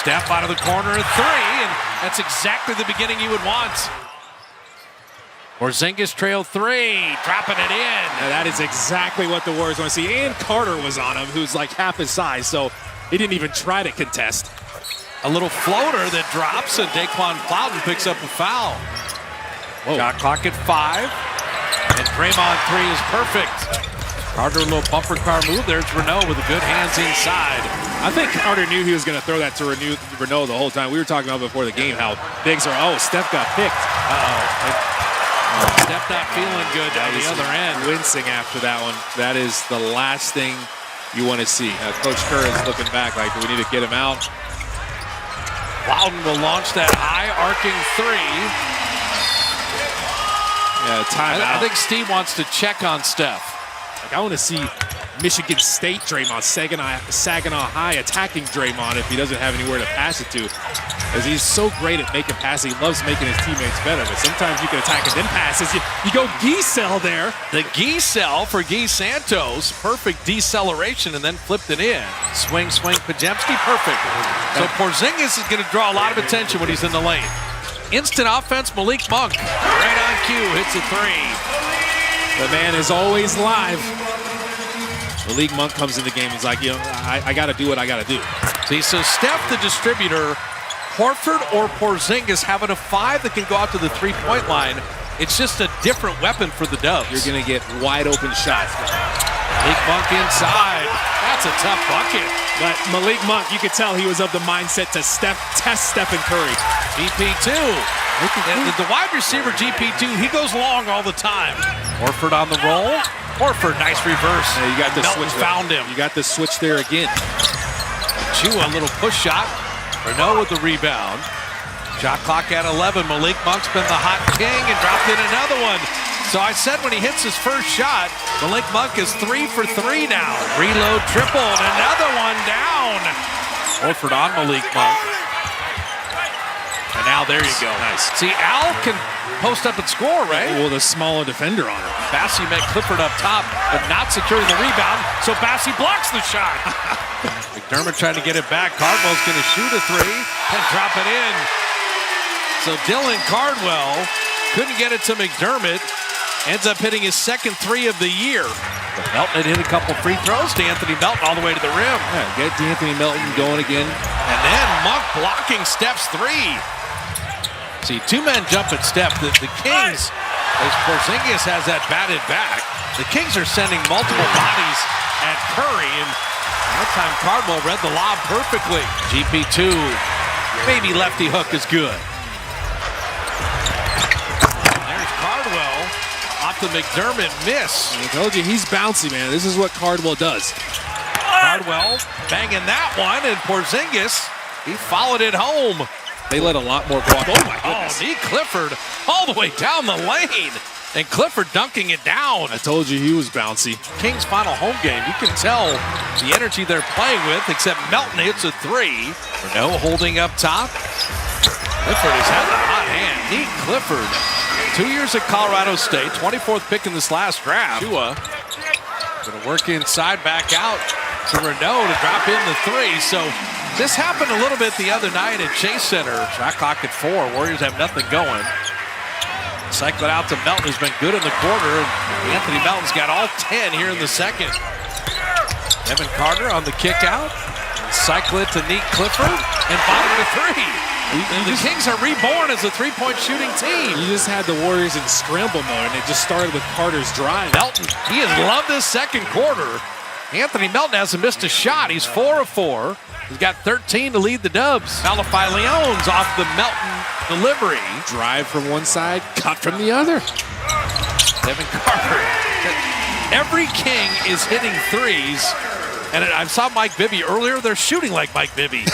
Steph out of the corner at 3, and that's exactly the beginning you would want. Porzingis trail 3, dropping it in. And that is exactly what the Warriors want to see. And Carter was on him, who's like half his size, so he didn't even try to contest. A little floater that drops, and Daquan Plowden picks up a foul. Whoa. Shot clock at 5, and Draymond 3 is perfect. Carter, a little bumper car move. There's Renaud with the good hands inside. I think Carter knew he was going to throw that to Renaud the whole time. We were talking about before the game how bigs are, Steph got picked. Steph not feeling good down the other end. Wincing after that one. That is the last thing you want to see. Coach Kerr is looking back like, do we need to get him out? Plowden will launch that high arcing 3. Yeah, timeout. I think Steve wants to check on Steph. I want to see Michigan State Draymond, Saginaw High attacking Draymond if he doesn't have anywhere to pass it to. Because he's so great at making passes. He loves making his teammates better. But sometimes you can attack and then passes. You go Giesel there. The Giesel for Guy Santos. Perfect deceleration and then flipped it in. Swing, Pajemski, perfect. So Porzingis is going to draw a lot of attention when he's in the lane. Instant offense, Malik Monk. Right on cue, hits a 3. The man is always live. Malik Monk comes in the game. He's like, I got to do what I got to do. See, so Steph, the distributor, Horford or Porzingis having a 5 that can go out to the 3-point line. It's just a different weapon for the Dubs. You're going to get wide open shots. Malik Monk inside. That's a tough bucket. But Malik Monk, you could tell he was of the mindset to test Stephen Curry. GP2. The wide receiver, GP2, he goes long all the time. Horford on the roll. Horford, nice reverse. Yeah, you got the switch. Found him. You got the switch there again. Chua, a little push shot. Renaud with the rebound. Shot clock at 11. Malik Monk's been the hot king and dropped in another one. So I said when he hits his first shot, Malik Monk is 3 for 3 now. Reload triple and another one down. Horford on Malik Monk. And now there you go. Nice. See, Al can post up and score, right? Well, the smaller defender on him. Bassie met Clifford up top, but not securing the rebound, so Bassie blocks the shot. McDermott trying to get it back. Cardwell's going to shoot a 3 and drop it in. So Dylan Cardwell couldn't get it to McDermott. Ends up hitting his second 3 of the year. But Melton had hit a couple free throws to Anthony Melton all the way to the rim. Yeah, get Anthony Melton going again. And then Monk blocking Steph's 3. See, 2 men jump at Steph. The Kings, as Porzingis has that batted back, the Kings are sending multiple bodies at Curry, and that time Cardwell read the lob perfectly. GP2, maybe lefty hook is good. There's Cardwell off the McDermott miss. I told you, he's bouncy, man. This is what Cardwell does. Cardwell banging that one, and Porzingis, he followed it home. They let a lot more go off. Oh, my goodness. Oh, Clifford all the way down the lane. And Clifford dunking it down. I told you he was bouncy. Kings' final home game. You can tell the energy they're playing with, except Melton hits a 3. Renaud holding up top. Clifford has had the hot hand. Neat Clifford. 2 years at Colorado State. 24th pick in this last draft. Chua going to work inside, back out to Renaud to drop in the 3. So this happened a little bit the other night at Chase Center. Shot clock at 4. Warriors have nothing going. Cycle it out to Melton, who's been good in the quarter. And Anthony Melton's got all 10 here in the second. Evan Carter on the kick out. Cycle it to Neat Clifford and bottom to 3. The Kings are reborn as a 3-point shooting team. You just had the Warriors in scramble mode, and it just started with Carter's drive. Melton, he has loved this second quarter. Anthony Melton hasn't missed a shot. He's 4 of 4. He's got 13 to lead the Dubs. Malafai Leon's off the Melton delivery. Drive from one side, cut from the other. Evan Carter. Every King is hitting 3s. And I saw Mike Bibby earlier. They're shooting like Mike Bibby.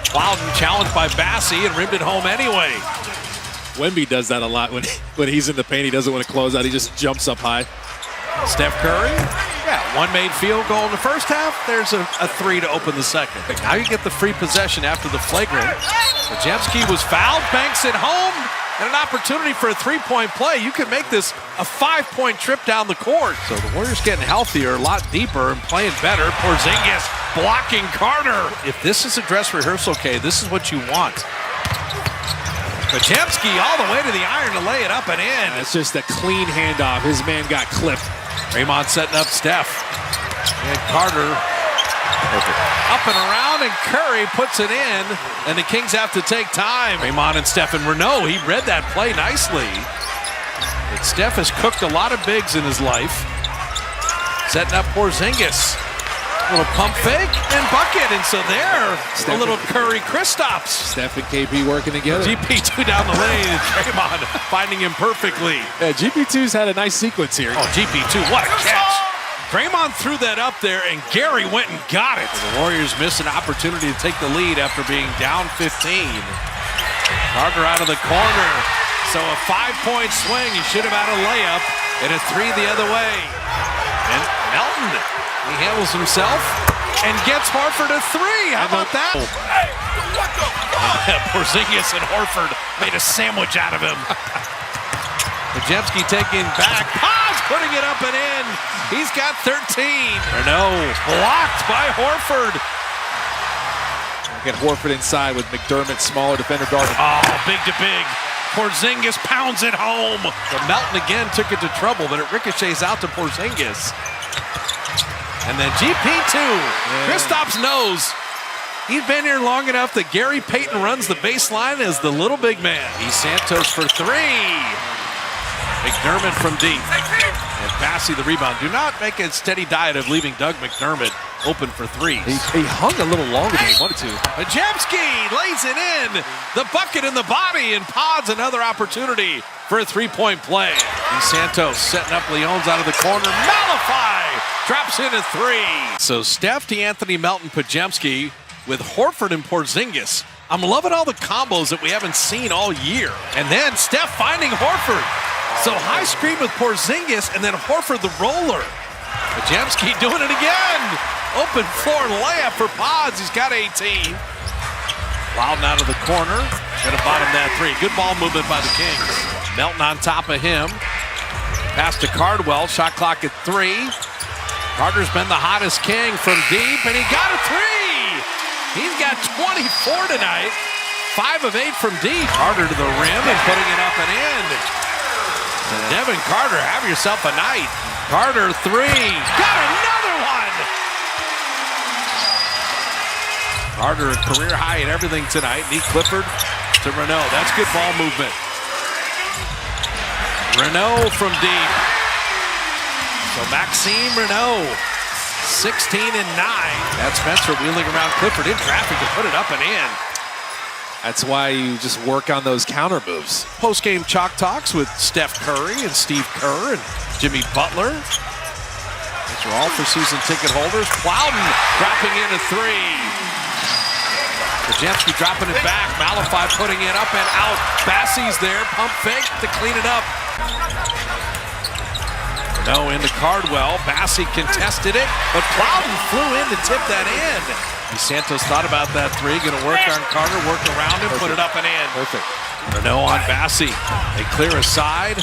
Plowden challenged by Bassie and rimmed it home anyway. Wemby does that a lot when he's in the paint. He doesn't want to close out. He just jumps up high. Steph Curry, one made field goal in the first half. There's a 3 to open the second. Now you get the free possession after the flagrant. Pajemski was fouled, banks it home, and an opportunity for a three-point play. You can make this a 5-point trip down the court. So the Warriors getting healthier, a lot deeper, and playing better. Porzingis blocking Carter. If this is a dress rehearsal, okay, this is what you want. Podziemski all the way to the iron to lay it up and in. It's just a clean handoff. His man got clipped. Draymond setting up Steph. And Carter up and around, and Curry puts it in, and the Kings have to take time. Draymond and Steph, and Renaud, he read that play nicely. But Steph has cooked a lot of bigs in his life. Setting up Porzingis. A little pump fake and bucket, and so there, a little Curry-Kristaps. Steph and KP working together. GP2 down the lane, and Draymond finding him perfectly. Yeah, GP2's had a nice sequence here. Oh, GP2, what a catch. Draymond threw that up there, and Gary went and got it. The Warriors miss an opportunity to take the lead after being down 15. Carter out of the corner. So a 5-point swing. He should have had a layup and a 3 the other way. And Melton, he handles himself and gets Horford a 3. How about that? Porzingis and Horford made a sandwich out of him. Podziemski taking back. Pod's putting it up and in. He's got 13. Renaud blocked by Horford. Get Horford inside with McDermott, smaller defender guard. Oh, big to big. Porzingis pounds it home. The Melton again took it to trouble, but it ricochets out to Porzingis. And then GP2. Kristaps knows he's been here long enough that Gary Payton runs the baseline as the little big man. He's Santos for 3. McDermott from deep. And Bassey the rebound. Do not make a steady diet of leaving Doug McDermott open for 3s. He hung a little longer than he wanted to. Podziemski lays it in. The bucket in the body, and Pods another opportunity for a 3-point play. And Santos setting up Leon's out of the corner. Malify drops in a 3. So Steph, DeAnthony, Melton, Podziemski with Horford and Porzingis. I'm loving all the combos that we haven't seen all year. And then Steph finding Horford. So high screen with Porzingis, and then Horford the roller. Podziemski doing it again. Open floor layup for Pods. He's got 18. Loudon out of the corner. Gonna bottom that 3. Good ball movement by the Kings. Melton on top of him. Pass to Cardwell. Shot clock at 3. Carter's been the hottest King from deep, and he got a 3. He's got 24 tonight. 5 of 8 from deep. Carter to the rim and putting it up and in. Devin Carter, have yourself a night. Carter 3. Got another one. Carter a career high in everything tonight. Nick Clifford to Renaud. That's good ball movement. Renaud from deep. So Maxime Renaud, 16 and 9. That's Spencer wheeling around Clifford in traffic to put it up and in. That's why you just work on those counter moves. Post-game chalk talks with Steph Curry and Steve Kerr and Jimmy Butler. These are all for season ticket holders. Loudon dropping in a 3. Podziemski dropping it back. Malify putting it up and out. Bassey's there. Pump fake to clean it up. No, into Cardwell. Bassey contested it, but Loudon flew in to tip that in. Santos thought about that 3. Going to work on Carter, work around him, put it up and in. Perfect. Renaud on Bassey. They clear aside.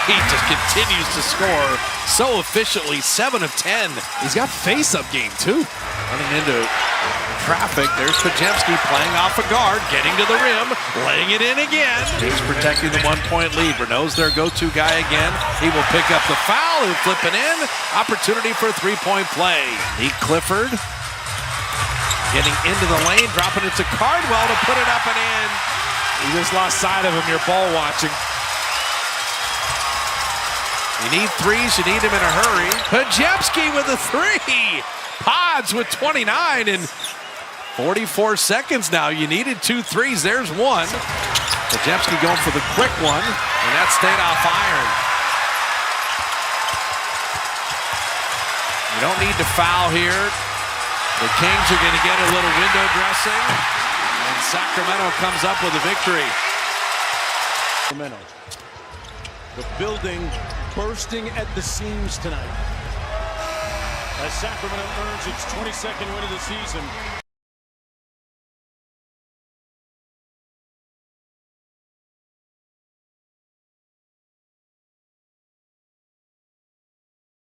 He just continues to score so efficiently. 7 of 10. He's got face-up game, too. Running into traffic. There's Podziemski playing off a guard, getting to the rim, laying it in again. He's protecting the 1-point lead. Renaud's their go-to guy again. He will pick up the foul. He'll flip it in. Opportunity for a 3-point play. Nick Clifford getting into the lane, dropping it to Cardwell to put it up and in. You just lost sight of him. You're ball watching. You need 3s. You need them in a hurry. Podziemski with a 3. Pods with 29 in 44 seconds now. You needed 2 3s. There's 1. Podziemski going for the quick one, and that stayed off iron. You don't need to foul here. The Kings are going to get a little window dressing, and Sacramento comes up with a victory. Sacramento. The building bursting at the seams tonight as Sacramento earns its 22nd win of the season.